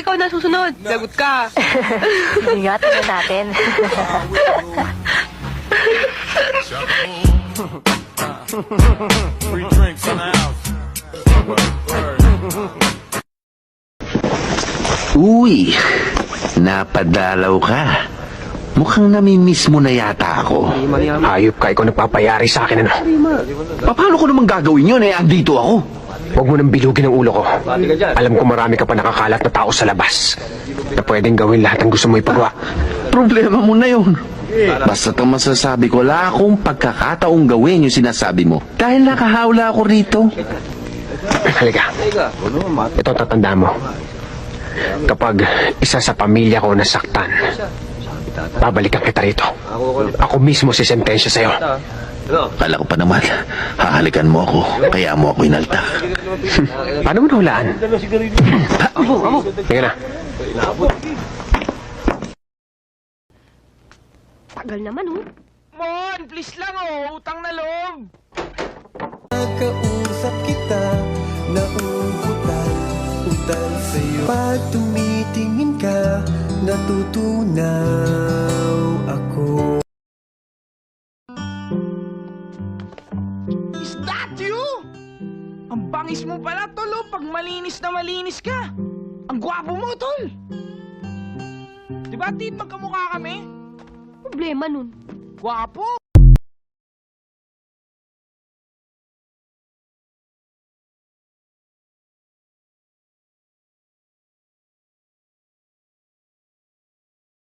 ikaw na susunod. Lagot ka. Sige nga, tingnan natin. Free drinks in the house. Uy, napadalaw ka. Mukhang namimiss mo na yata ako. Hayop ka, ikaw nagpapayari sa akin, ano? Paano ko naman gagawin yun andito ako? Huwag mo nang bilugin ang ulo ko. Alam ko marami ka pa nakakalat na tao sa labas na pwedeng gawin lahat ng gusto mo ipagawa. Problema mo na yun. Basta't ang masasabi ko, wala akong pagkakataong gawin yung sinasabi mo. Dahil nakahawla ako rito. Halika. Ito tatanda mo. Kapag isa sa pamilya ko nasaktan, babalikan kita rito. Ako mismo si sentensya sa'yo. Kala ko pa naman, hahalikan mo ako, kaya mo ako inaltak. Paano mo nahulaan? Tingnan na. Tagal naman, oh. Mon, please lang oh, utang na loob. Kausap kita, nauutal, utal sa'yo. Pag tumitingin ka, natutunaw ako. Is that you? Ang bangis mo pala, tol, oh, pag malinis na malinis ka. Ang gwapo mo, tol. Diba, Tid, magkamukha kami? Problema nun. Gwapo.